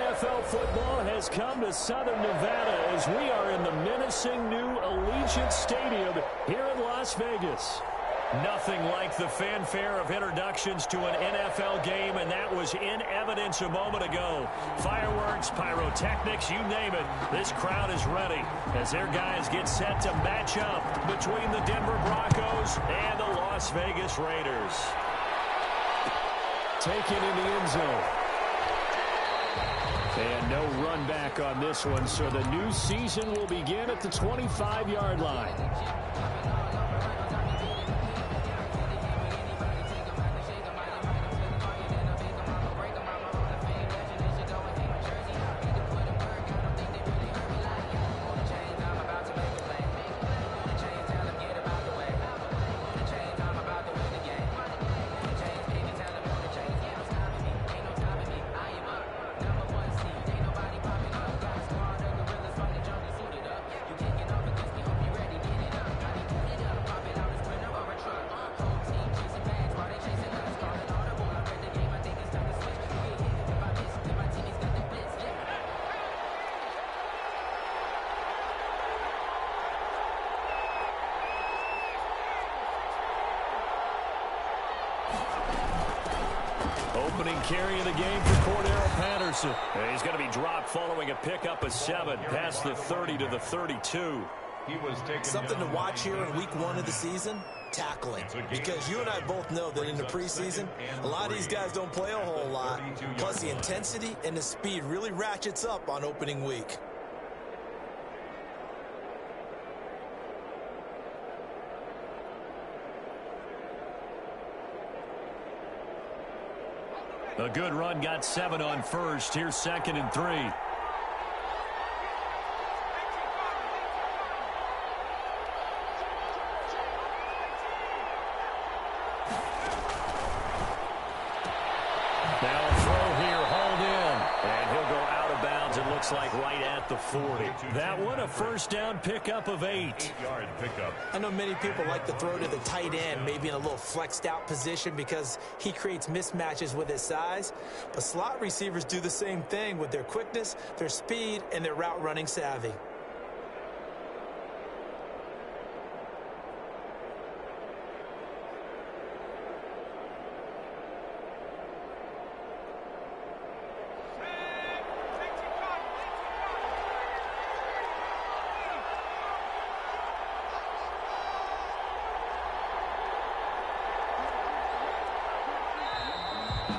NFL football has come to Southern Nevada as we are in the menacing new Allegiant Stadium here in Las Vegas. Nothing like the fanfare of introductions to an NFL game, and that was in evidence a moment ago. Fireworks, pyrotechnics, you name it. This crowd is ready as their guys get set to match up between the Denver Broncos and the Las Vegas Raiders. Taken in the end zone. And no run back on this one, so the new season will begin at the 25-yard line. Opening carry of the game for Cordero Patterson. And he's going to be dropped following a pickup of 7 past the 30 to the 32. Something to watch here in week 1 of the season, tackling. Because you and I both know that in the preseason, a lot of these guys don't play a whole lot. Plus the intensity and the speed really ratchets up on opening week. A good run got 7 on first. Here's 2nd and 3. Now a throw here, hauled in. And he'll go out of bounds, it looks like right at the 40. That one, a first down pickup of 8. 8-yard pickup. I know many people like to throw to the tight end, maybe in a little flexed out position because he creates mismatches with his size. But slot receivers do the same thing with their quickness, their speed, and their route running savvy.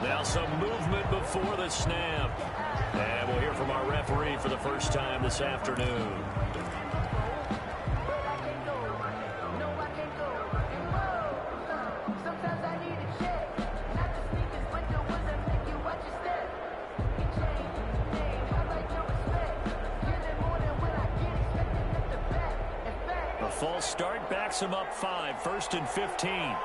Now some movement before the snap. And we'll hear from our referee for the first time this afternoon. A false start backs him up 5, 1st and 15.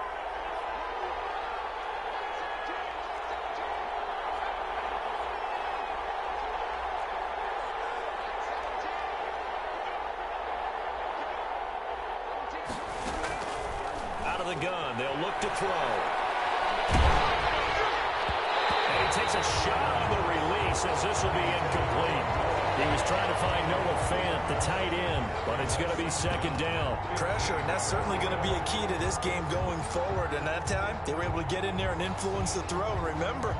The gun. They'll look to throw. And he takes a shot on the release as this will be incomplete. He was trying to find Noah Fant, the tight end, but it's going to be 2nd down. Pressure, and that's certainly going to be a key to this game going forward. And that time, they were able to get in there and influence the throw. Remember,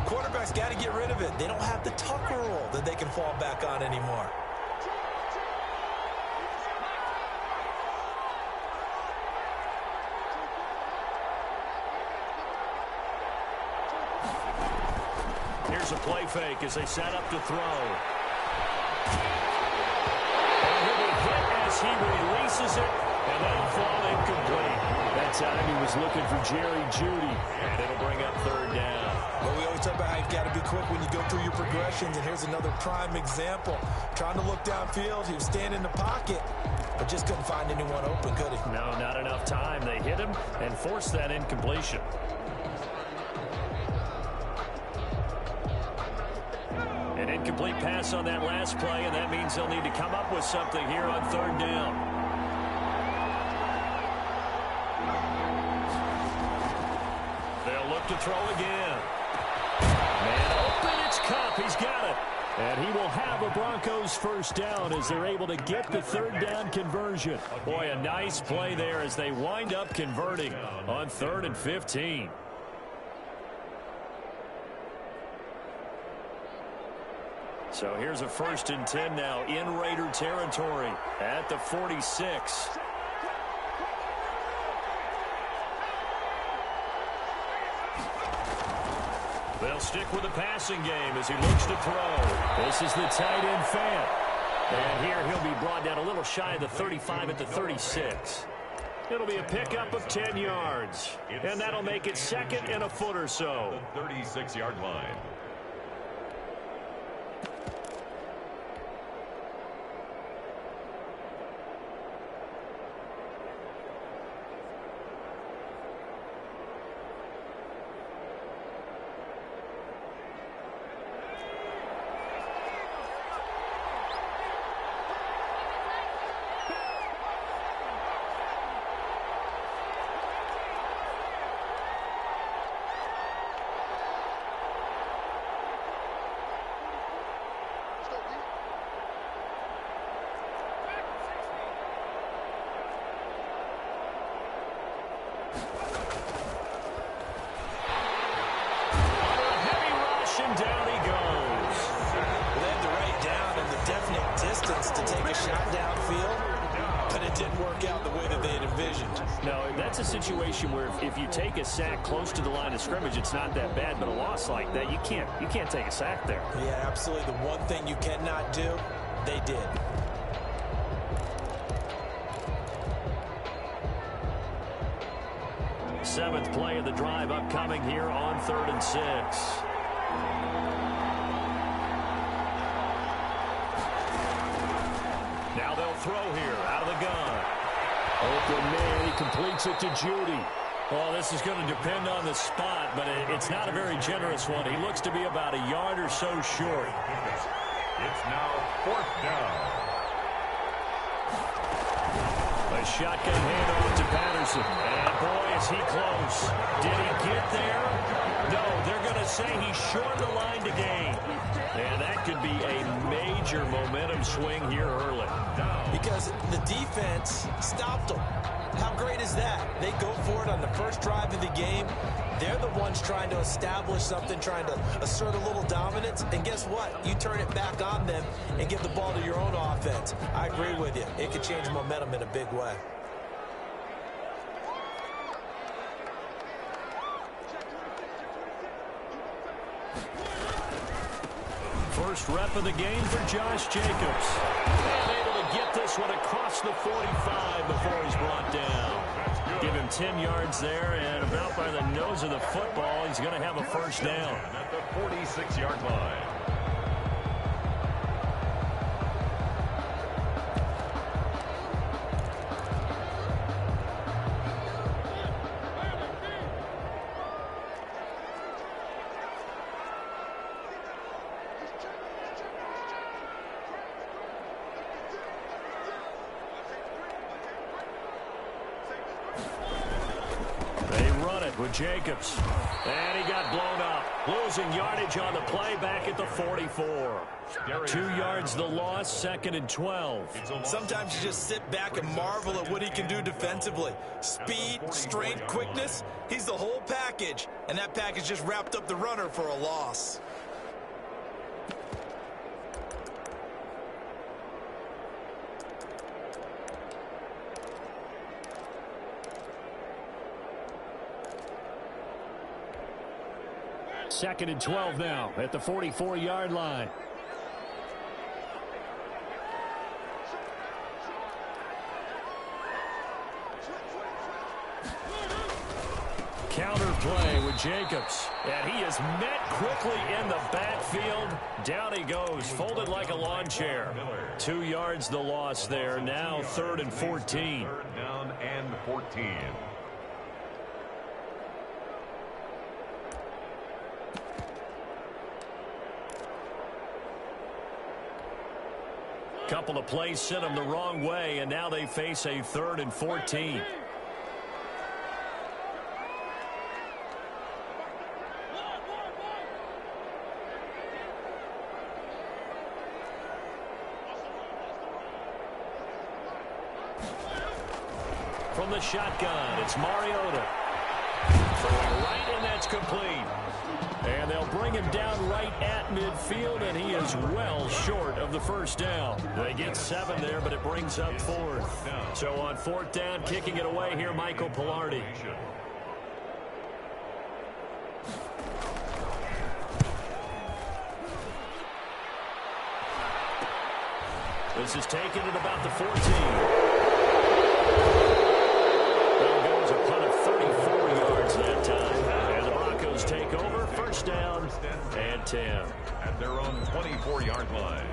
quarterbacks got to get rid of it. They don't have the Tucker roll that they can fall back on anymore. Here's a play fake as they set up to throw. And he'll be hit as he releases it, and that'll fall incomplete. That time he was looking for Jerry Jeudy, and it'll bring up 3rd down. Well, we always talk about how you've got to be quick when you go through your progressions, and here's another prime example. Trying to look downfield, he was standing in the pocket, but just couldn't find anyone open, could he? No, not enough time. They hit him and forced that incompletion. An incomplete pass on that last play, and that means they'll need to come up with something here on 3rd down. They'll look to throw again. Man open, it's Cup. He's got it. And he will have a Broncos first down as they're able to get the third down conversion. Boy, a nice play there as they wind up converting on 3rd and 15. So here's a 1st and 10 now in Raider territory at the 46. They'll stick with the passing game as he looks to throw. This is the tight end Fant. And here he'll be brought down a little shy of the 35 at the 36. It'll be a pickup of 10 yards. And that'll make it 2nd and a foot or so. The 36-yard line. That's a situation where if you take a sack close to the line of scrimmage, it's not that bad, but a loss like that, you can't take a sack there. Yeah, absolutely. The one thing you cannot do, they did. Seventh play of the drive upcoming here on 3rd and 6. Now they'll throw here out of the gun. Open man, he completes it to Judy. Well, this is going to depend on the spot, but it's not a very generous one. He looks to be about a yard or so short. It's now 4th down. A shotgun handoff to Patterson. And boy, is he close. Did he get there? No, they're going to say he's short the line to gain. And that could be a major momentum swing here early. Because the defense stopped them. How great is that? They go for it on the first drive of the game. They're the ones trying to establish something, trying to assert a little dominance. And guess what? You turn it back on them and give the ball to your own offense. I agree with you. It could change momentum in a big way. First rep of the game for Josh Jacobs. And able to get this one across the 45 before he's brought down. Give him 10 yards there, and about by the nose of the football, he's going to have a first down. At the 46-yard line. With Jacobs. And he got blown up. Losing yardage on the play back at the 44. 2 yards the loss, 2nd and 12. Sometimes you just sit back and marvel at what he can do defensively. Speed, strength, quickness. He's the whole package. And that package just wrapped up the runner for a loss. Second and 12 now at the 44-yard line. Counter play with Jacobs. And he is met quickly in the backfield. Down he goes, folded like a lawn chair. 2 yards the loss there. Now 3rd and 14. 3rd down and 14. Couple of plays sent them the wrong way, and now they face a 3rd and 14. from the shotgun. It's Mariota. Throwing right, and that's complete. And they'll bring him down right at midfield, and he is well short of the first down. They get 7 there, but it brings up 4th. So on 4th down, kicking it away here, Michael Pilardi. This is taken at about the 14. There goes a punt of 34 yards that time. And the Broncos take over. First down and 10. At their own 24-yard line.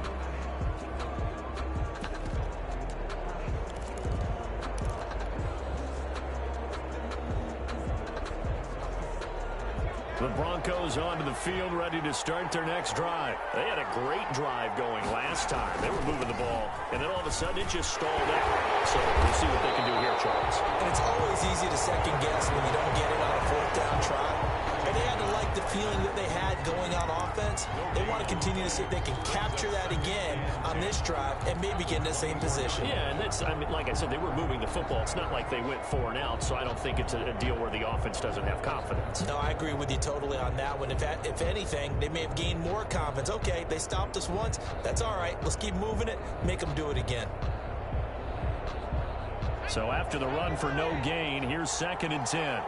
The Broncos onto the field, ready to start their next drive. They had a great drive going last time. They were moving the ball, and then all of a sudden it just stalled out. So we'll see what they can do here, Charles. And it's always easy to second guess when you don't get it on a 4th down try. And they had to like the feeling that they had going on offense. They want to continue to see if they can capture that again on this drive and maybe get in the same position. Yeah, and that's, I mean, like I said, they were moving the football. It's not like they went 4 and out, so I don't think it's a deal where the offense doesn't have confidence. No, I agree with you totally on that one. If anything, they may have gained more confidence. Okay, they stopped us once. That's all right. Let's keep moving it. Make them do it again. So after the run for no gain, here's 2nd and 10.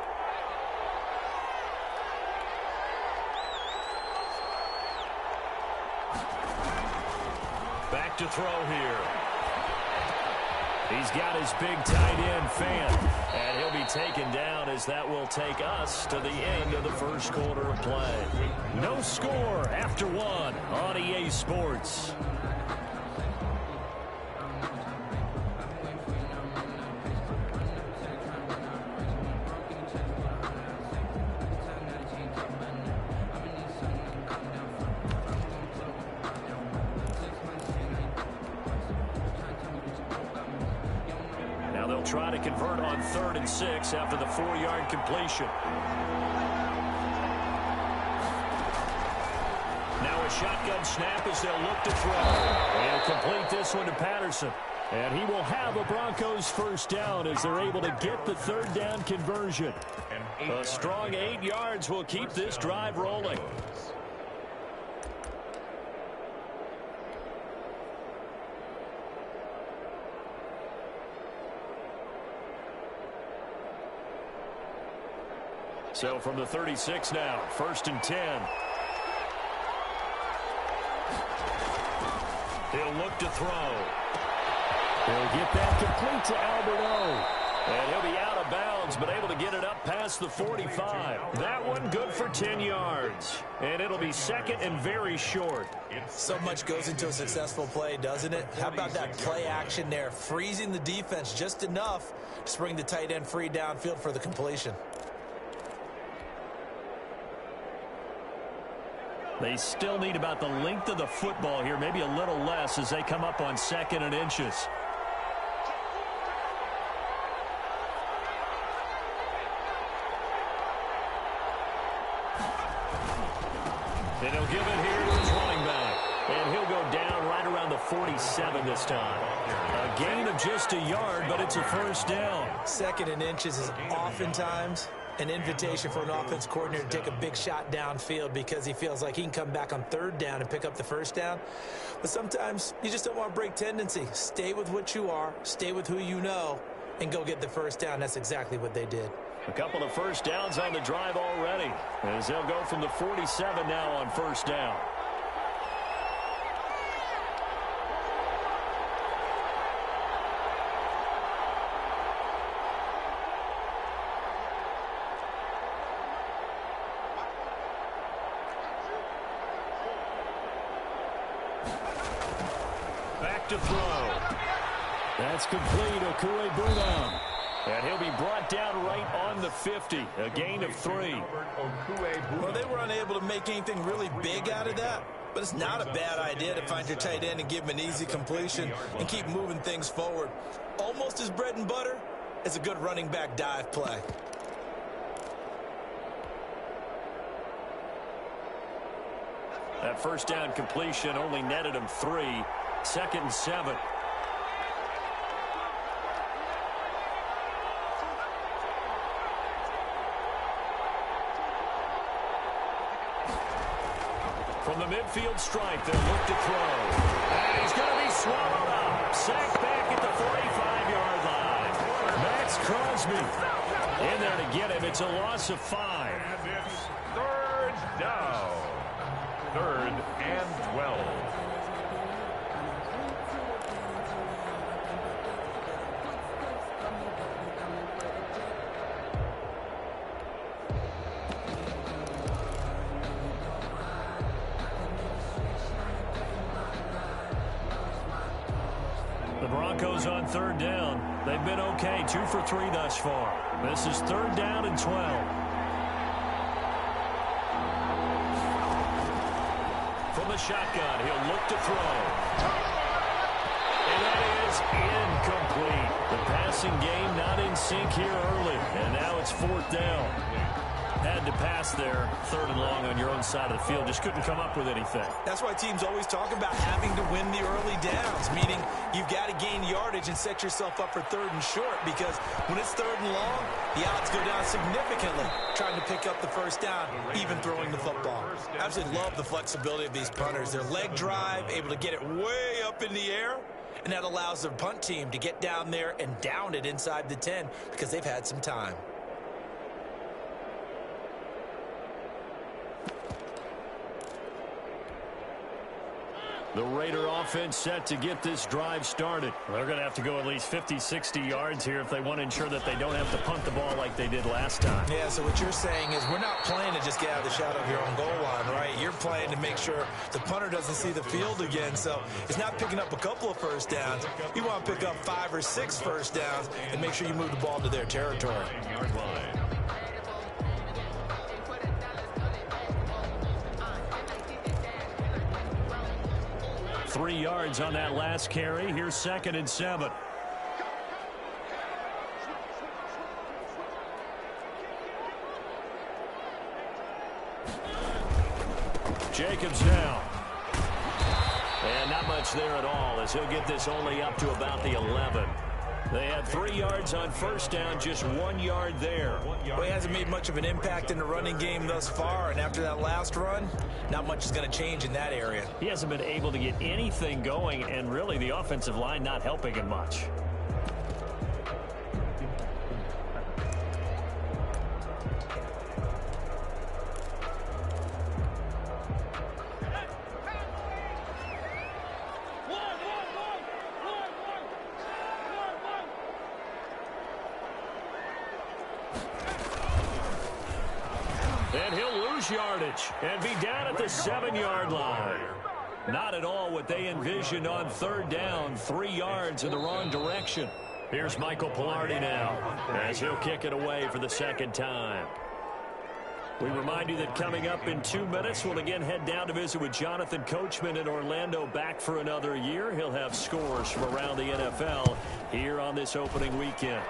Back to throw here. He's got his big tight end fan, and he'll be taken down as that will take us to the end of the first quarter of play. No score after 1 on EA Sports. Try to convert on 3rd and 6 after the 4-yard completion. Now a shotgun snap as they'll look to throw. And complete this one to Patterson. And he will have a Broncos first down as they're able to get the 3rd down conversion. A strong 8 yards will keep this drive rolling. So from the 36 now, 1st and 10. He'll look to throw. He'll get that complete to Alberto. And he'll be out of bounds, but able to get it up past the 45. That one good for 10 yards. And it'll be 2nd and very short. So much goes into a successful play, doesn't it? How about that play action there? Freezing the defense just enough to bring the tight end free downfield for the completion. They still need about the length of the football here, maybe a little less as they come up on 2nd and inches. And he'll give it here to his running back. And he'll go down right around the 47 this time. A gain of just a yard, but it's a first down. 2nd and inches is oftentimes an invitation for an offense coordinator to take a big shot downfield because he feels like he can come back on 3rd down and pick up the first down. But sometimes you just don't want to break tendency. Stay with what you are, stay with who you know, and go get the first down. That's exactly what they did. A couple of first downs on the drive already, as they'll go from the 47 now on 1st down. To throw. That's complete. Okue-Bruno. And he'll be brought down right on the 50. A gain of 3. Well, they were unable to make anything really big out of that, but it's not a bad idea to find your tight end and give him an easy completion and keep moving things forward. Almost as bread and butter as a good running back dive play. That first down completion only netted him 3. 2nd and 7. From the midfield stripe, they'll look to throw. And he's going to be swallowed up. Sacked back at the 45-yard line. Max Crosby in there to get him. It's a loss of 5. And it's third down. 3rd and 12. The Broncos on 3rd down. They've been okay, 2 for 3 thus far. This is 3rd down and 12. From the shotgun, he'll look to throw. And that is incomplete. The passing game not in sync here early. And now it's 4th down. Had to pass there, 3rd and long on your own side of the field. Just couldn't come up with anything. That's why teams always talk about having to win the early downs, meaning you've got to gain yardage and set yourself up for 3rd and short, because when it's 3rd and long, the odds go down significantly trying to pick up the 1st down, even throwing the football. I absolutely love the flexibility of these punters. Their leg drive, able to get it way up in the air, and that allows their punt team to get down there and down it inside the 10 because they've had some time. The Raider offense set to get this drive started. They're going to have to go at least 50, 60 yards here if they want to ensure that they don't have to punt the ball like they did last time. Yeah, so what you're saying is we're not playing to just get out of the shadow of your own goal line, right? You're playing to make sure the punter doesn't see the field again. So it's not picking up a couple of 1st downs. You want to pick up 5 or 6 1st downs and make sure you move the ball to their territory. 3 yards on that last carry. Here's 2nd and 7. Jacobs now. And not much there at all as he'll get this only up to about the 11. They had 3 yards on 1st down, just 1 yard there. Well, he hasn't made much of an impact in the running game thus far, and after that last run, not much is going to change in that area. He hasn't been able to get anything going, and really the offensive line not helping him much. And he'll lose yardage and be down at the 7-yard line. Not at all what they envisioned on 3rd down. 3 yards in the wrong direction. Here's Michael Pilardi now as he'll kick it away for the 2nd time. We remind you that coming up in 2 minutes, we'll again head down to visit with Jonathan Coachman in Orlando, back for another year. He'll have scores from around the NFL here on this opening weekend.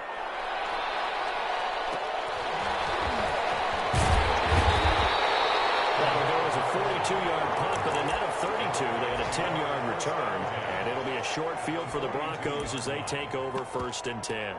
There was a 42-yard punt, but a net of 32. They had a 10-yard return, and it'll be a short field for the Broncos as they take over 1st and 10.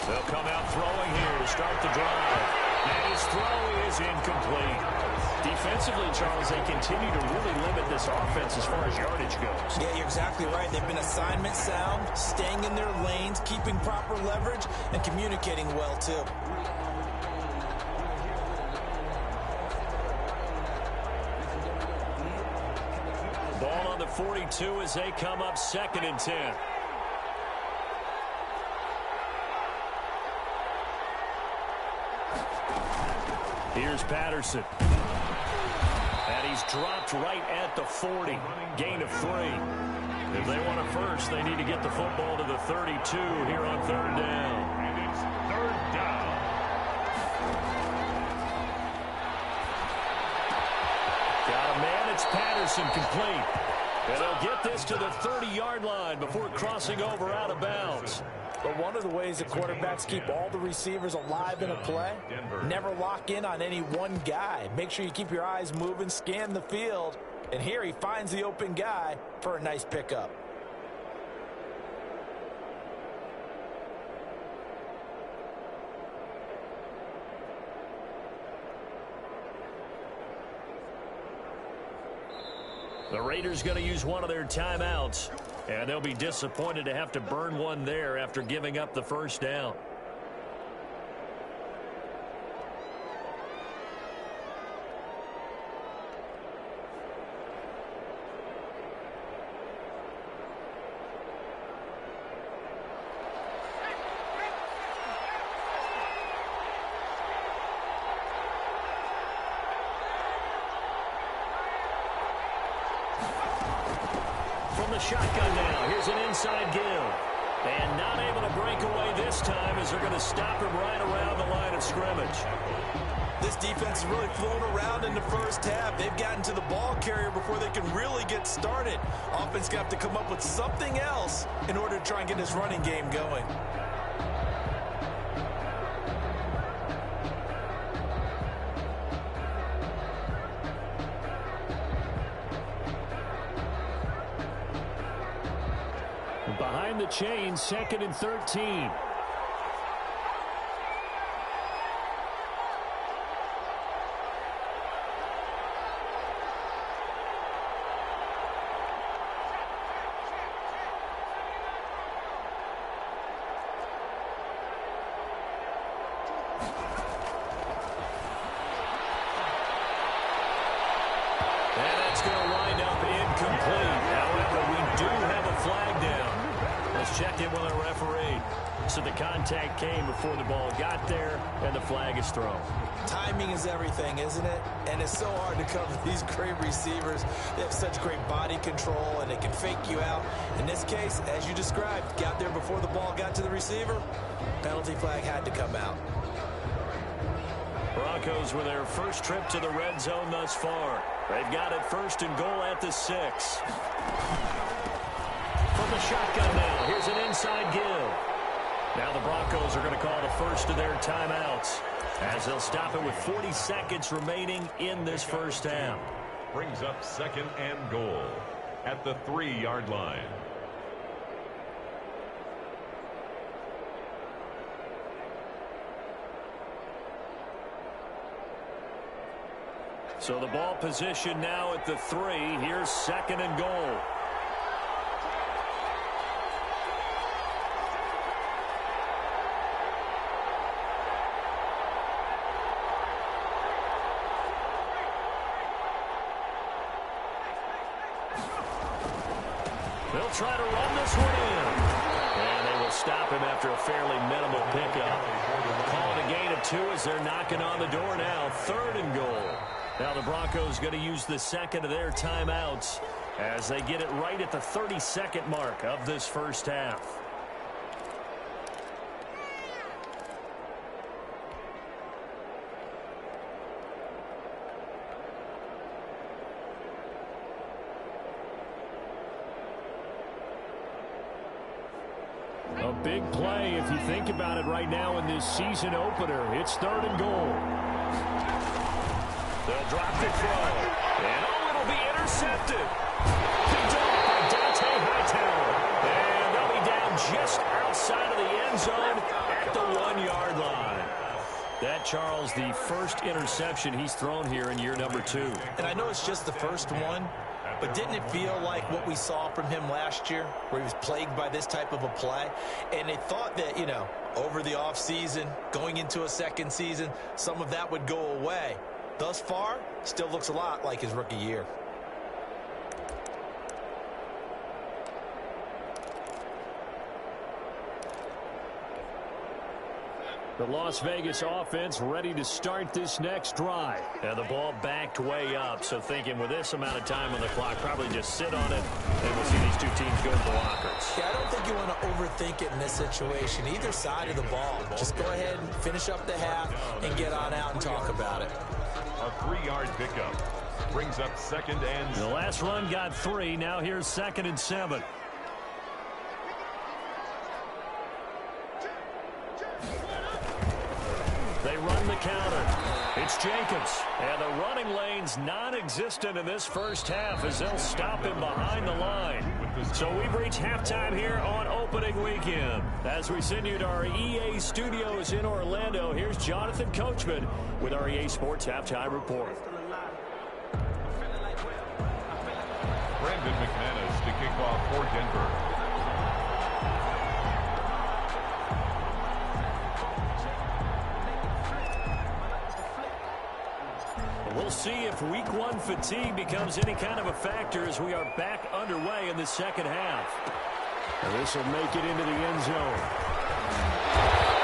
They'll come out throwing here to start the drive. And his throw is incomplete. Defensively, Charles, they continue to really limit this offense as far as yardage goes. Yeah, you're exactly right. They've been assignment sound, staying in their lanes, keeping proper leverage, and communicating well, too. Ball on the 42 as they come up 2nd and 10. Here's Patterson. And he's dropped right at the 40. Gain of 3. If they want a first, they need to get the football to the 32 here on 3rd down. And it's 3rd down. It's Patterson complete. And they'll get this to the 30-yard line before crossing over out of bounds. But one of the ways that quarterbacks keep all the receivers alive in a play, never lock in on any one guy. Make sure you keep your eyes moving, scan the field. And here he finds the open guy for a nice pickup. The Raiders going to use one of their timeouts, and they'll be disappointed to have to burn one there after giving up the first down. The shotgun now. Here's an inside give. And not able to break away this time as they're going to stop him right around the line of scrimmage. This defense is really flown around in the first half. They've gotten to the ball carrier before they can really get started. Offense got to come up with something else in order to try and get this running game going. Behind the chain, 2nd and 13. And that's going to wind up incomplete. However, we do have a flag down. Let's check in with our referee. So the contact came before the ball got there, and the flag is thrown. Timing is everything, isn't it? And it's so hard to cover these great receivers. They have such great body control, and they can fake you out. In this case, as you described, got there before the ball got to the receiver. Penalty flag had to come out. Broncos with their first trip to the red zone thus far. They've got it 1st and goal at the 6. From the shotgun now, here's an inside give. Now the Broncos are going to call the first of their timeouts as they'll stop it with 40 seconds remaining in this first half. Brings up 2nd and goal at the 3-yard line. So the ball position now at the 3. Here's 2nd and goal. They'll try to run this one in. And they will stop him after a fairly minimal pickup. Call it a gain of 2 as they're knocking on the door now. 3rd and goal. Now the Broncos going to use the second of their timeouts as they get it right at the 32nd mark of this first half. A big play if you think about it right now in this season opener. It's 3rd and goal. They'll drop the throw. And it'll be intercepted. Picked up by Dante Hightower. And they'll be down just outside of the end zone at the 1-yard line. That, Charles, the first interception he's thrown here in year number 2. And I know it's just the first one, but didn't it feel like what we saw from him last year, where he was plagued by this type of a play? And they thought that, you know, over the offseason, going into a second season, some of that would go away. Thus far, still looks a lot like his rookie year. The Las Vegas offense ready to start this next drive. And the ball backed way up, so thinking with this amount of time on the clock, probably just sit on it, and we'll see these two teams go to the lockers. Yeah, I don't think you want to overthink it in this situation. Either side of the ball. Just go ahead and finish up the half and get on out and talk about it. A 3-yard pickup. Brings up 2nd and... The last run got 3. Now here's 2nd and 7. They run the counter. It's Jacobs. And the running lane's non-existent in this first half as they'll stop him behind the line. So we've reached halftime here on opening weekend. As we send you to our EA studios in Orlando, here's Jonathan Coachman with our EA Sports Halftime Report. Brandon McManus to kick off for Denver. We'll see if week 1 fatigue becomes any kind of a factor as we are back underway in the second half. And this will make it into the end zone.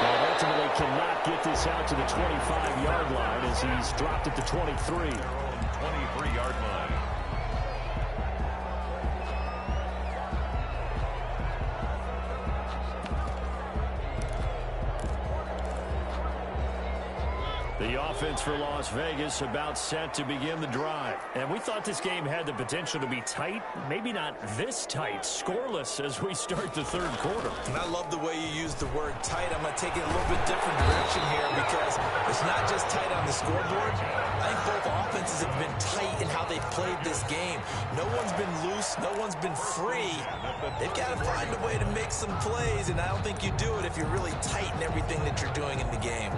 Well, ultimately cannot get this out to the 25-yard line as he's dropped at the 23. 23-yard line. The offense for Las Vegas about set to begin the drive. And we thought this game had the potential to be tight, maybe not this tight, scoreless as we start the third quarter. And I love the way you use the word tight. I'm going to take it a little bit different direction here because it's not just tight on the scoreboard. I think both offenses have been tight in how they've played this game. No one's been loose. No one's been free. They've got to find a way to make some plays, and I don't think you do it if you're really tight in everything that you're doing in the game.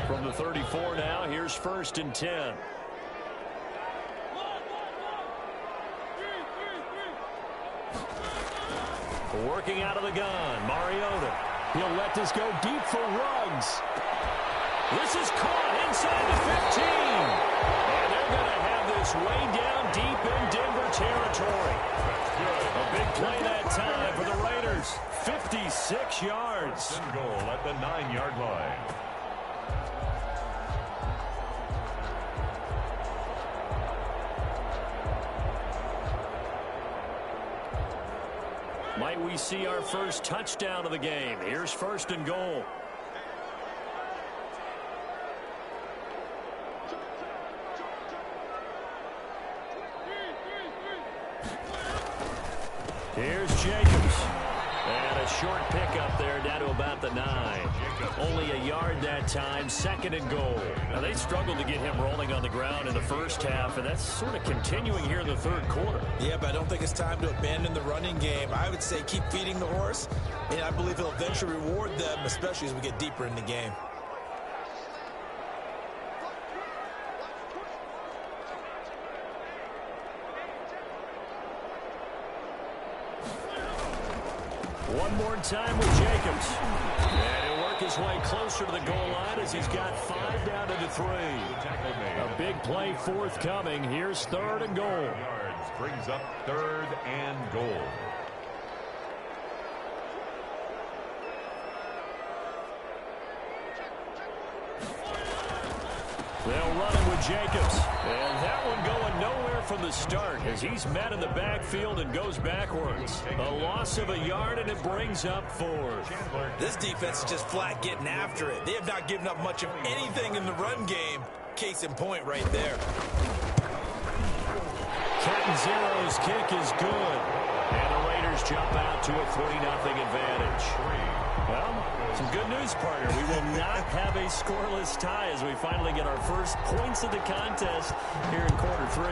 From the 34 now, here's 1st and 10. Working out of the gun, Mariota. He'll let this go deep for Ruggs. This is caught inside the 15. And they're going to have this way down deep in Denver territory. A big play that time for the Raiders. 56 yards. Goal at the 9-yard line. Might we see our first touchdown of the game? Here's 1st and goal. Here's Jacobs. And a short pickup there down to about the 9. Only a yard that time, 2nd and goal. Now, they struggled to get him rolling on the ground in the first half, and that's sort of continuing here in the third quarter. Yeah, but I don't think it's time to abandon the running game. I would say keep feeding the horse, and I believe he'll eventually reward them, especially as we get deeper in the game. One more time with Jacobs. And he'll work his way closer to the goal line as he's got 5 down to the 3. A big play forthcoming. Here's 3rd and goal. Yards brings up 3rd and goal. They'll run it with Jacobs. And that one going nowhere from the start as he's met in the backfield and goes backwards. A loss of a yard, and it brings up 4. This defense is just flat getting after it. They have not given up much of anything in the run game. Case in point right there. Captain Zero's kick is good. And the Raiders jump out to a 3-0 advantage. Well, some good news, partner. We will not have a scoreless tie as we finally get our first points of the contest here in quarter 3.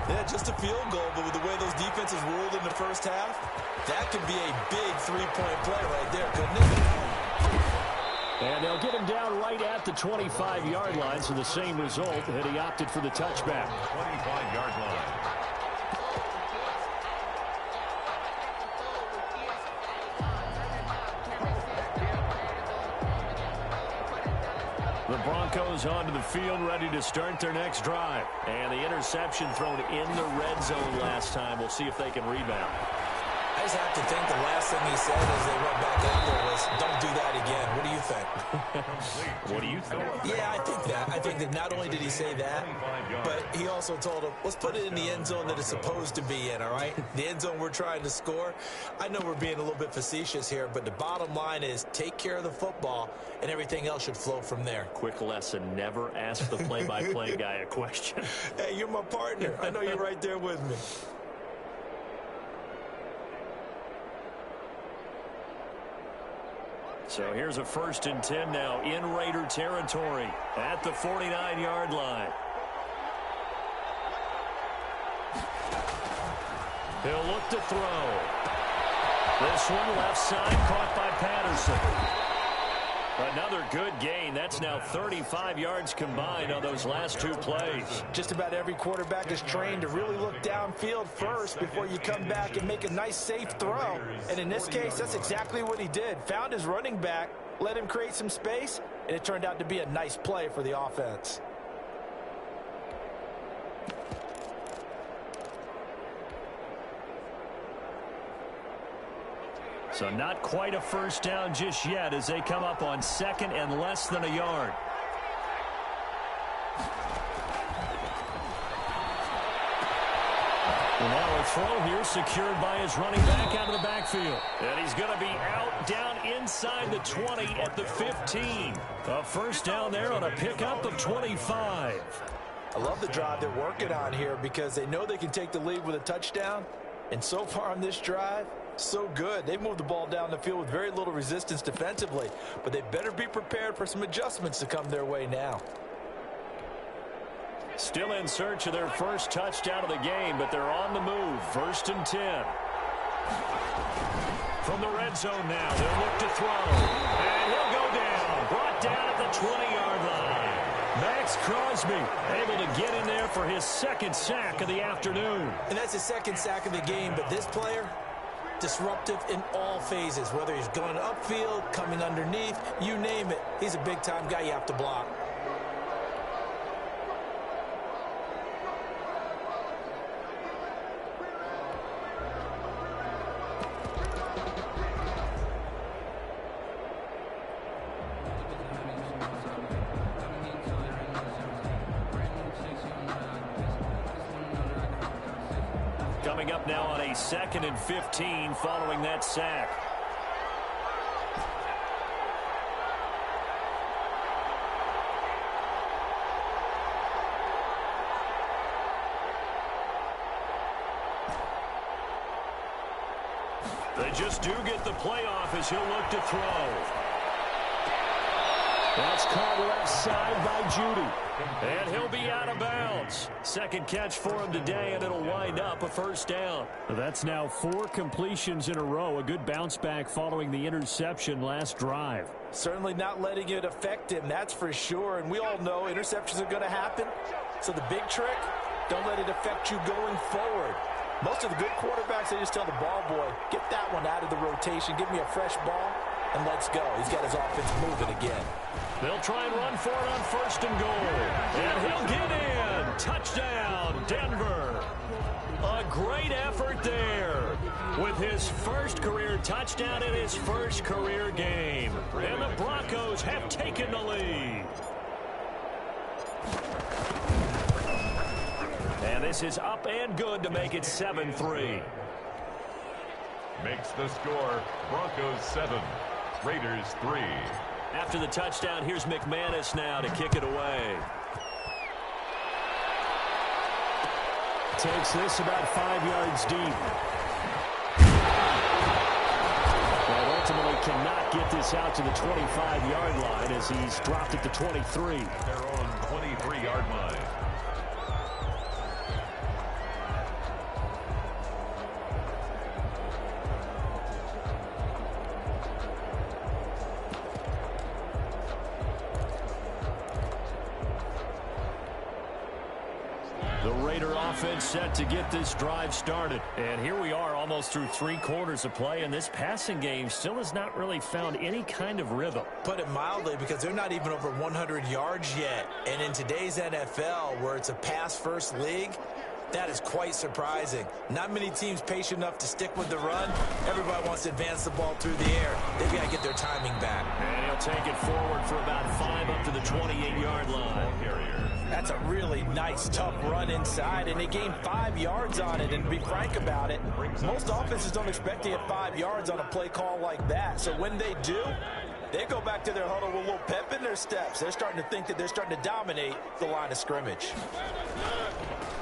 Yeah, just a field goal, but with the way those defenses ruled in the first half, that could be a big 3-point play right there, couldn't it? And they'll get him down right at the 25-yard line, so the same result, and he opted for the touchback. 25-yard line. The Broncos onto the field, ready to start their next drive. And the interception thrown in the red zone last time. We'll see if they can rebound. I just have to think the last thing he said as they went back out there was, don't do that again. What do you think? What do you think? Yeah, I think that not only did he say that, but he also told him, let's put it in the end zone that it's supposed to be in, all right? The end zone we're trying to score. I know we're being a little bit facetious here, but the bottom line is take care of the football, and everything else should flow from there. Quick lesson, never ask the play-by-play guy a question. Hey, you're my partner. I know you're right there with me. So here's a 1st and 10 now in Raider territory at the 49-yard line. He'll look to throw. This one left side caught by Patterson. Another good gain. That's now 35 yards combined on those last 2 plays. Just about every quarterback is trained to really look downfield first before you come back and make a nice, safe throw. And in this case, that's exactly what he did. Found his running back, let him create some space, and it turned out to be a nice play for the offense. So not quite a first down just yet as they come up on 2nd and less than a yard. And now a throw here secured by his running back out of the backfield. And he's going to be out down inside the 20 at the 15. A first down there on a pickup of 25. I love the drive they're working on here because they know they can take the lead with a touchdown. And so far on this drive, so good. They've moved the ball down the field with very little resistance defensively, but they better be prepared for some adjustments to come their way now. Still in search of their first touchdown of the game, but they're on the move. 1st and 10. From the red zone now, they'll look to throw. And he'll go down. Brought down at the 20-yard line. Max Crosby able to get in there for his 2nd sack of the afternoon. And that's his 2nd sack of the game, but this player, disruptive in all phases, whether he's going upfield, coming underneath, you name it. He's a big-time guy you have to block. Coming up now on a 2nd and 15 following that sack. They just do get the playoff as he'll look to throw. That's caught left side by Judy. And he'll be out of bounds. 2nd catch for him today, and it'll wind up a first down. That's now 4 completions in a row. A good bounce back following the interception last drive. Certainly not letting it affect him, that's for sure. And we all know interceptions are going to happen. So the big trick, don't let it affect you going forward. Most of the good quarterbacks, they just tell the ball boy, get that one out of the rotation, give me a fresh ball, and let's go. He's got his offense moving again. They'll try and run for it on 1st and goal. And he'll get in. Touchdown, Denver. A great effort there with his first career touchdown in his first career game. And the Broncos have taken the lead. And this is up and good to make it 7-3. Makes the score Broncos 7, Raiders 3. After the touchdown, here's McManus now to kick it away. Takes this about 5 yards deep. But ultimately cannot get this out to the 25-yard line as he's dropped at the 23. Their own 23-yard line. The Raider offense set to get this drive started. And here we are almost through 3 quarters of play, and this passing game still has not really found any kind of rhythm. Put it mildly, because they're not even over 100 yards yet. And in today's NFL, where it's a pass-first league, That is quite surprising. Not many teams patient enough to stick with the run. Everybody wants to advance the ball through the air. They've got to get their timing back. And he'll take it forward for about 5 up to the 28-yard line. That's a really nice, tough run inside, and they gained 5 yards on it. And to be frank about it, most offenses don't expect to get 5 yards on a play call like that. So when they do, they go back to their huddle with a little pep in their steps. They're starting to think that they're starting to dominate the line of scrimmage.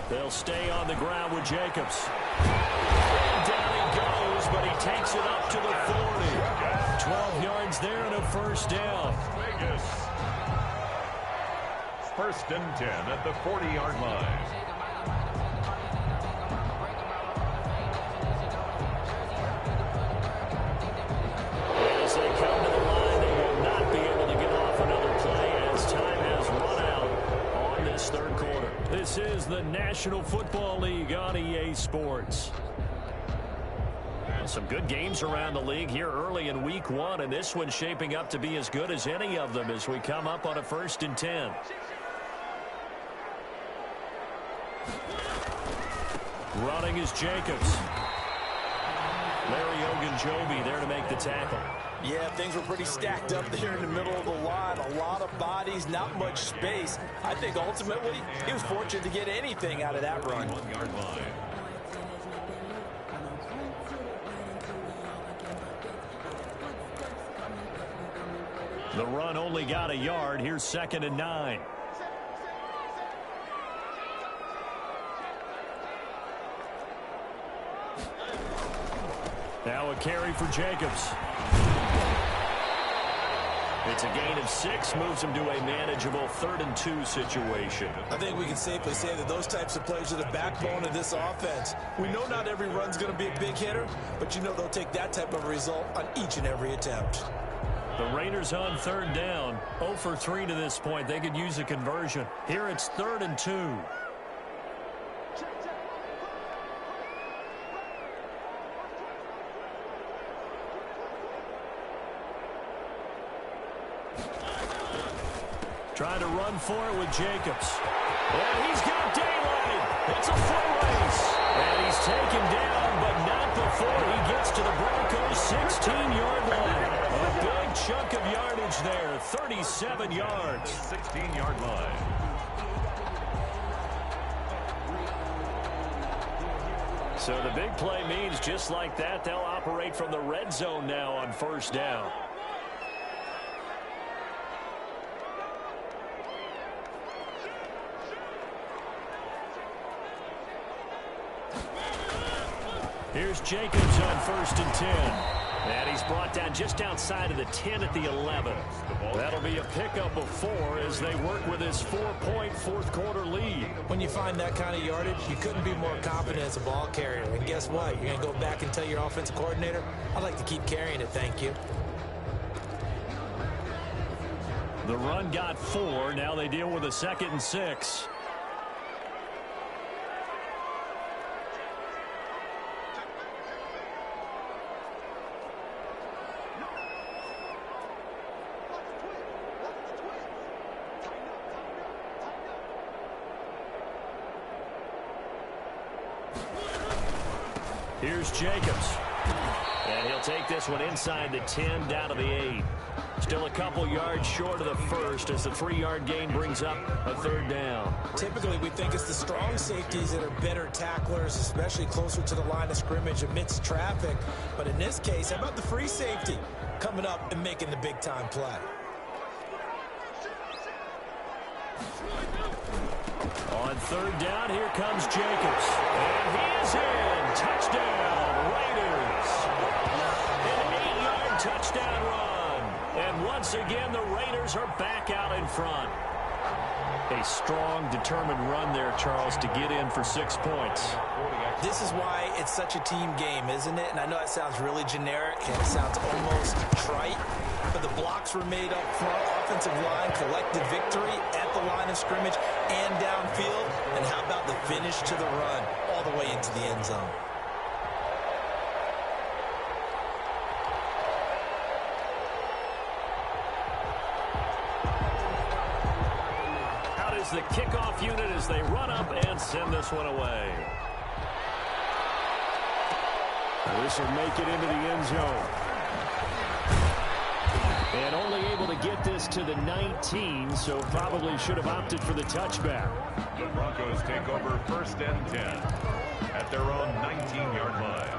They'll stay on the ground with Jacobs. And down he goes, but he takes it up to the 40. 12 yards there and a first down. Vegas. First and 10 at the 40-yard line. As they come to the line, they will not be able to get off another play as time has run out on this third quarter. This is the National Football League on EA Sports. Some good games around the league here early in week 1, and this one's shaping up to be as good as any of them as we come up on a 1st and 10. Running is Jacobs. Larry Ogunjobi there to make the tackle. Yeah, things were pretty stacked up there in the middle of the line. A lot of bodies, not much space. I think ultimately he was fortunate to get anything out of that run. 1-yard line. The run only got a yard. Here's 2nd and 9. Now a carry for Jacobs. It's a gain of 6, moves him to a manageable 3rd and 2 situation. I think we can safely say that those types of plays are the backbone of this offense. We know not every run's going to be a big hitter, but you know they'll take that type of result on each and every attempt. The Raiders on 3rd down, 0 for 3 to this point. They could use a conversion. Here it's 3rd and 2. Trying to run for it with Jacobs. And he's got daylight. It's a foot race. And he's taken down, but not before he gets to the Broncos' 16-yard line. A big chunk of yardage there, 37 yards. 16-yard line. So the big play means just like that, they'll operate from the red zone now on 1st down. Here's Jacobs on 1st and 10. And he's brought down just outside of the 10 at the 11. That'll be a pickup of 4 as they work with his 4-point 4th quarter lead. When you find that kind of yardage, you couldn't be more confident as a ball carrier. And guess what? You're going to go back and tell your offensive coordinator, I'd like to keep carrying it, thank you. The run got 4. Now they deal with a 2nd and 6. Here's Jacobs. And he'll take this one inside the 10 down to the 8. Still a couple yards short of the first as the 3-yard gain brings up a 3rd down. Typically, we think it's the strong safeties that are better tacklers, especially closer to the line of scrimmage amidst traffic. But in this case, how about the free safety coming up and making the big-time play? On 3rd down, here comes Jacobs. And he is in. Touchdown, Raiders. An 8-yard touchdown run. And once again, the Raiders are back out in front. A strong, determined run there, Charles, to get in for 6 points. This is why it's such a team game, isn't it? And I know it sounds really generic and it sounds almost trite, but the blocks were made up front. Offensive line collected victory at the line of scrimmage and downfield. And how about the finish to the run all the way into the end zone? is the kickoff unit as they run up and send this one away. This will make it into the end zone. And only able to get this to the 19, so probably should have opted for the touchback. The Broncos take over 1st and 10 at their own 19-yard line.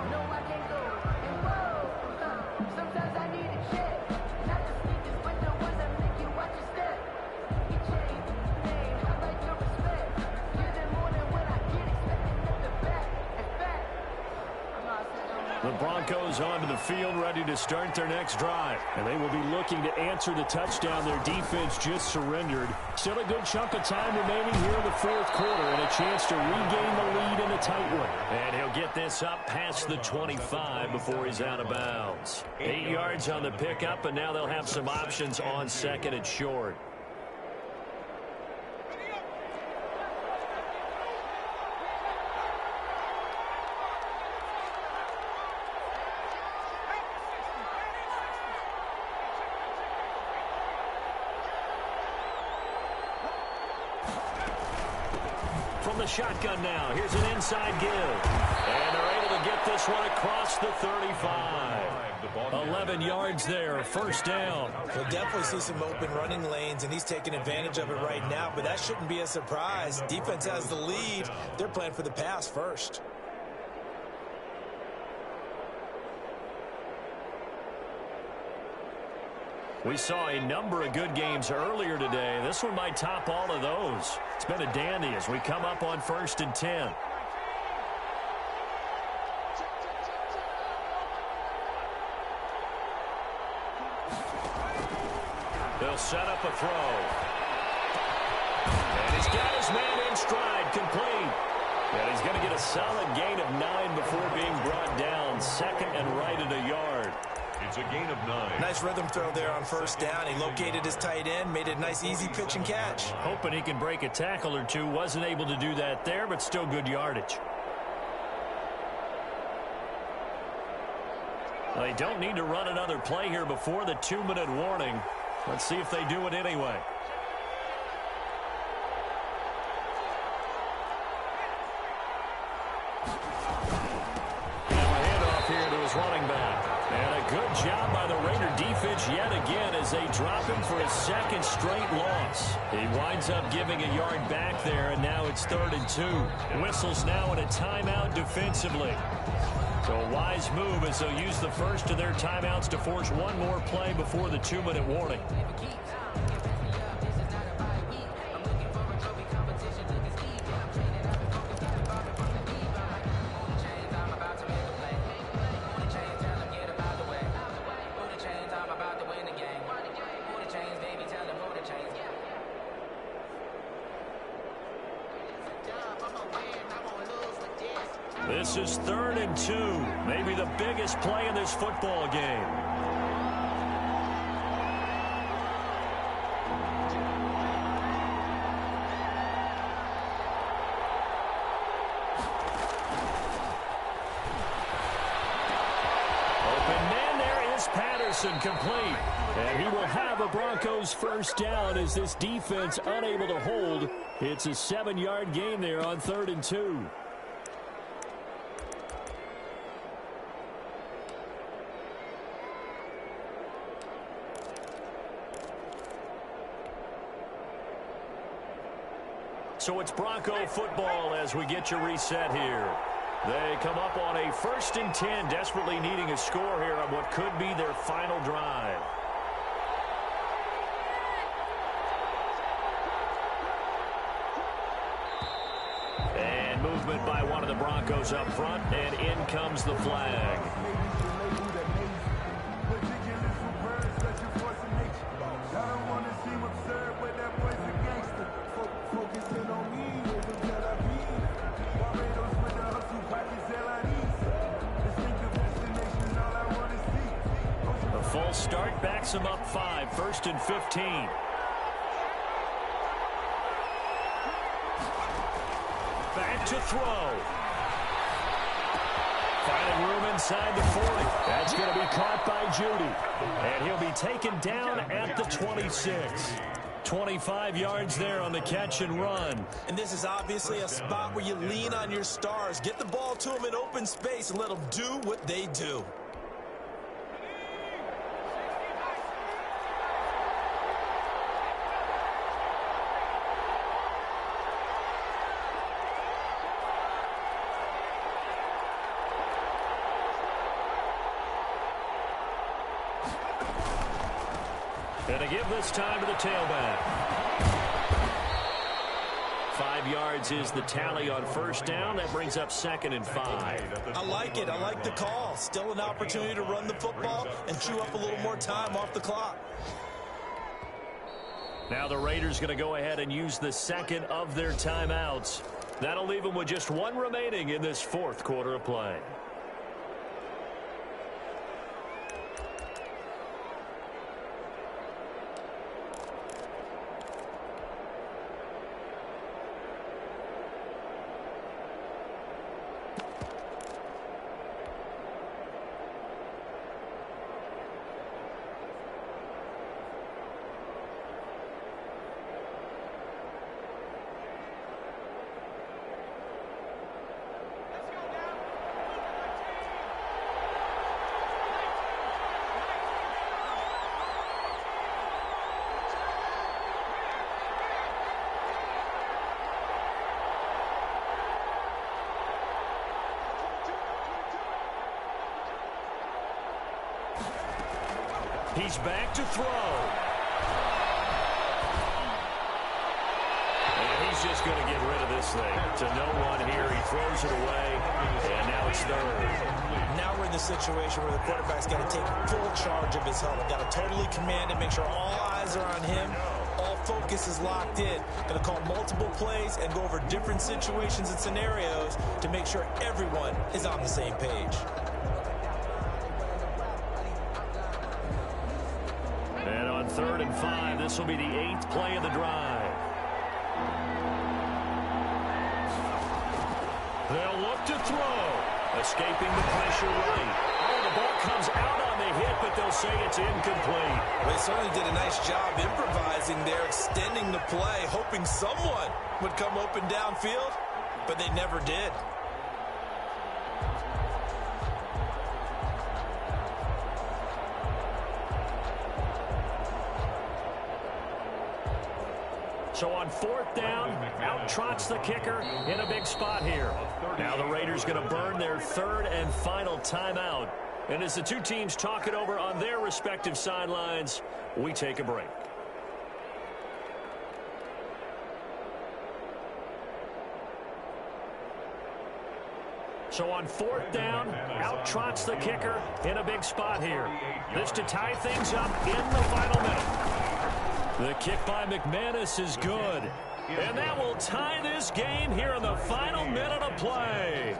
The Broncos onto the field, ready to start their next drive. And they will be looking to answer the touchdown their defense just surrendered. Still a good chunk of time remaining here in the fourth quarter and a chance to regain the lead in a tight one. And he'll get this up past the 25 before he's out of bounds. 8 yards on the pickup, and now they'll have some options on 2nd and short. From the shotgun now, here's an inside give. And they're able to get this one across the 35. 11 yards there, 1st down. We'll definitely see some open running lanes, and he's taking advantage of it right now, but that shouldn't be a surprise. Defense has the lead. They're playing for the pass first. We saw a number of good games earlier today. This one might top all of those. It's been a dandy as we come up on 1st and 10. They'll set up a throw. And he's got his man in stride, complete. And he's going to get a solid gain of 9 before being brought down. 2nd and right at a yard. It's a gain of 9. Nice rhythm throw there on 1st down. He located his tight end, made it a nice easy pitch and catch. Hoping he can break a tackle or two. Wasn't able to do that there, but still good yardage. They don't need to run another play here before the 2-minute warning. Let's see if they do it anyway. Now a handoff here to his running back. And a good job by the Raider defense yet again as they drop him for his 2nd straight loss. He winds up giving a yard back there, and now it's 3rd and 2. Whistles now in a timeout defensively. So a wise move as they'll use the first of their timeouts to force one more play before the 2-minute warning. This is 3rd and 2. Maybe the biggest play in this football game. Open man there is Patterson, complete. And he will have a Broncos 1st down as this defense unable to hold. It's a 7-yard gain there on 3rd and 2. So it's Bronco football as we get you reset here. They come up on a 1st and 10, desperately needing a score here on what could be their final drive. And movement by one of the Broncos up front, and in comes the flag. Full start backs him up 5, 1st and 15. Back to throw. Finding room inside the 40. That's going to be caught by Judy. And he'll be taken down at the 26. 25 yards there on the catch and run. And this is obviously a spot where you lean on your stars. Get the ball to them in open space and let them do what they do. And to give this time to the tailback. 5 yards is the tally on first down. That brings up 2nd and 5. I like it. I like the call. Still an opportunity to run the football and chew up a little more time off the clock. Now the Raiders going to go ahead and use the second of their timeouts. That'll leave them with just one remaining in this fourth quarter of play. He's back to throw. And he's just going to get rid of this thing. To no one here. He throws it away. And now it's third. Now we're in the situation where the quarterback's got to take full charge of his huddle. Got to totally command it, make sure all eyes are on him. All focus is locked in. Going to call multiple plays and go over different situations and scenarios to make sure everyone is on the same page. And on 3rd and 5, this will be the 8th play of the drive. They'll look to throw. Escaping the pressure right. Oh, the ball comes out on the hit, but they'll say it's incomplete. Well, they certainly did a nice job improvising there, extending the play, hoping someone would come open downfield, but they never did. So on 4th down, out trots the kicker in a big spot here. Now the Raiders going to burn their 3rd and final timeout. And as the two teams talk it over on their respective sidelines, we take a break. So on 4th down, out trots the kicker in a big spot here. This to tie things up in the final minute. The kick by McManus is good. And that will tie this game here in the final minute of play.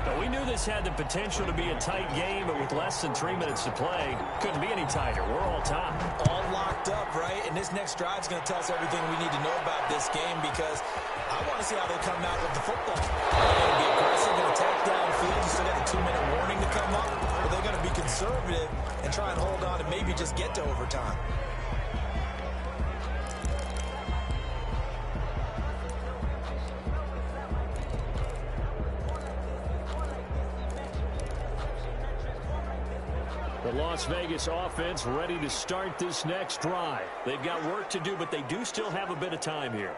But we knew this had the potential to be a tight game, but with less than 3 minutes to play, couldn't be any tighter. We're all tied. All locked up, right? And this next drive is going to tell us everything we need to know about this game because I want to see how they come out with the football. Are they going to be aggressive and attack downfield? You still got a 2-minute warning to come up? Or are they going to be conservative and try and hold on and maybe just get to overtime? The Las Vegas offense ready to start this next drive. They've got work to do, but they do still have a bit of time here.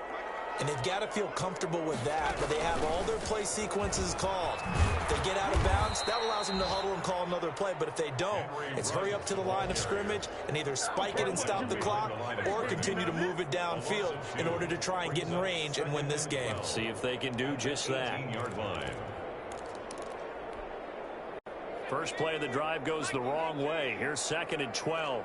And they've got to feel comfortable with that, but they have all their play sequences called. If they get out of bounds, that allows them to huddle and call another play. But if they don't, it's hurry up to the line of scrimmage and either spike it and stop the clock or continue to move it downfield in order to try and get in range and win this game. See if they can do just that. First play of the drive goes the wrong way. Here's 2nd and 12.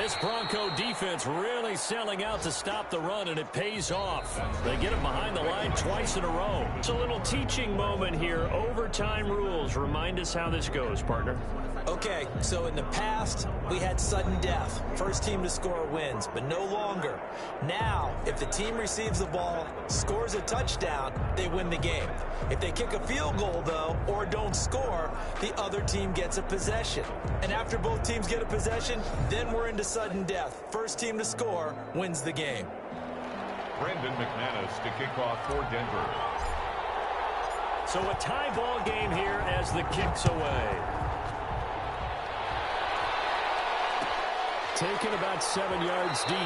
This Bronco defense really selling out to stop the run, and it pays off. They get him behind the line twice in a row. It's a little teaching moment here. Overtime rules. Remind us how this goes, partner. Okay, so in the past, we had sudden death. First team to score wins, but no longer. Now, if the team receives the ball, scores a touchdown, they win the game. If they kick a field goal, though, or don't score, the other team gets a possession. And after both teams get a possession, then we're into sudden death. First team to score wins the game. Brendan McManus to kick off for Denver. So a tie ball game here as the kick's away. Taken about 7 yards deep.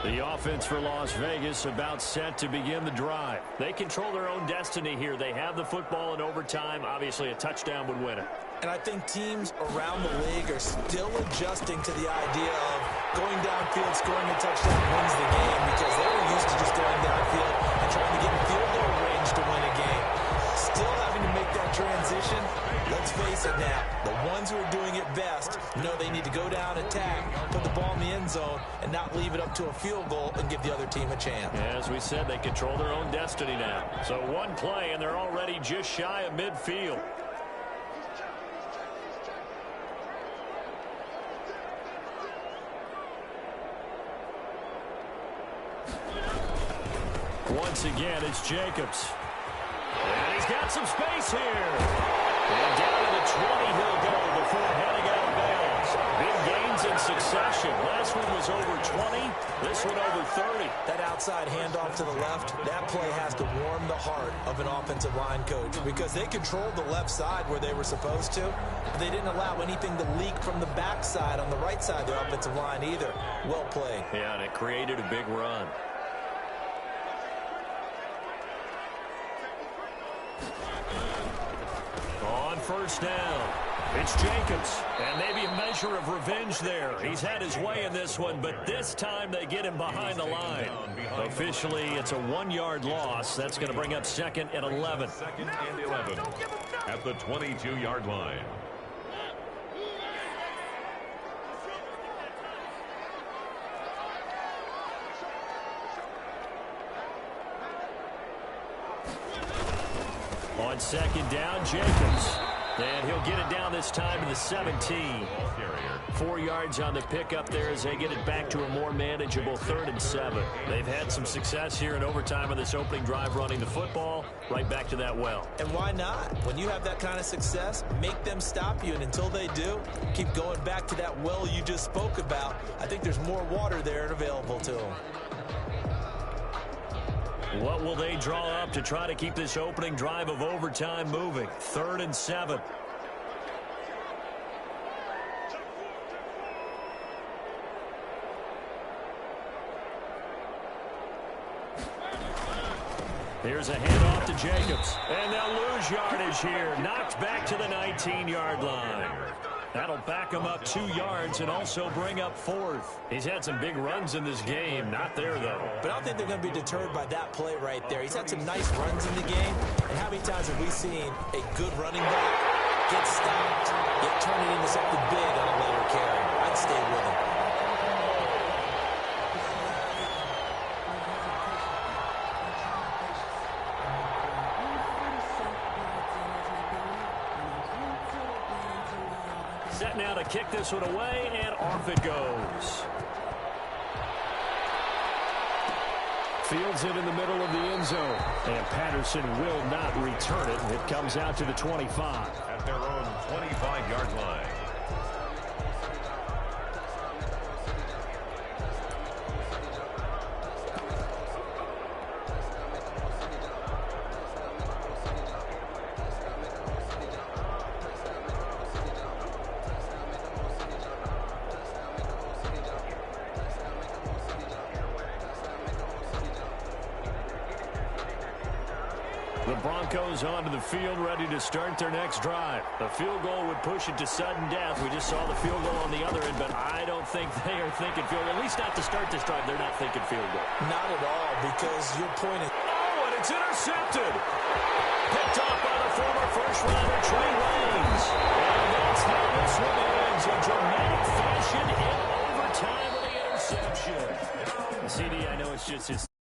The offense for Las Vegas about set to begin the drive. They control their own destiny here. They have the football in overtime. Obviously, a touchdown would win it. And I think teams around the league are still adjusting to the idea of going downfield, scoring a touchdown wins the game, because they were used to just going downfield and trying to get in field goal range to win a game. Still having to make that transition. Let's face it now, the ones who are doing it best know they need to go down, attack, put the ball in the end zone, and not leave it up to a field goal and give the other team a chance. As we said, they control their own destiny now. So one play, and they're already just shy of midfield. Once again, it's Jacobs. And he's got some space here. And down to the 20 he'll go before heading out of bounds. Big gains in succession. Last one was over 20. This one over 30. That outside handoff to the left, that play has to warm the heart of an offensive line coach, because they controlled the left side where they were supposed to, but they didn't allow anything to leak from the backside on the right side of the offensive line either. Well played. Yeah, and it created a big run. On first down, it's Jacobs, and maybe a measure of revenge there. He's had his way in this one, but this time they get him behind the line. Officially, it's a 1-yard loss. That's going to bring up 2nd and 11. 2nd and 11 at the 22-yard line. On 2nd down, Jacobs. And he'll get it down this time to the 17. 4 yards on the pickup there as they get it back to a more manageable 3rd and 7. They've had some success here in overtime on this opening drive running the football. Right back to that well. And why not? When you have that kind of success, make them stop you. And until they do, keep going back to that well you just spoke about. I think there's more water there and available to them. What will they draw up to try to keep this opening drive of overtime moving? 3rd and 7. Here's a handoff to Jacobs. And they'll lose yardage here. Knocked back to the 19-yard line. That'll back him up 2 yards and also bring up 4th. He's had some big runs in this game. Not there, though. But I don't think they're going to be deterred by that play right there. He's had some nice runs in the game. And how many times have we seen a good running back get stopped, yet turn it into something big on a later carry? I'd stay with him. Set now to kick this one away, and off it goes. Fields it in the middle of the end zone. And Patterson will not return it. It comes out to the 25. At their own 25-yard line. The Broncos onto the field, ready to start their next drive. A field goal would push it to sudden death. We just saw the field goal on the other end, but I don't think they are thinking field goal. At least not to start this drive. They're not thinking field goal. Not at all, because your point is... Oh, and it's intercepted. Picked off by the former first-rounder, Trey Waynes. And that's how this one ends. A dramatic fashion in overtime with the interception. CD, I know it's just his...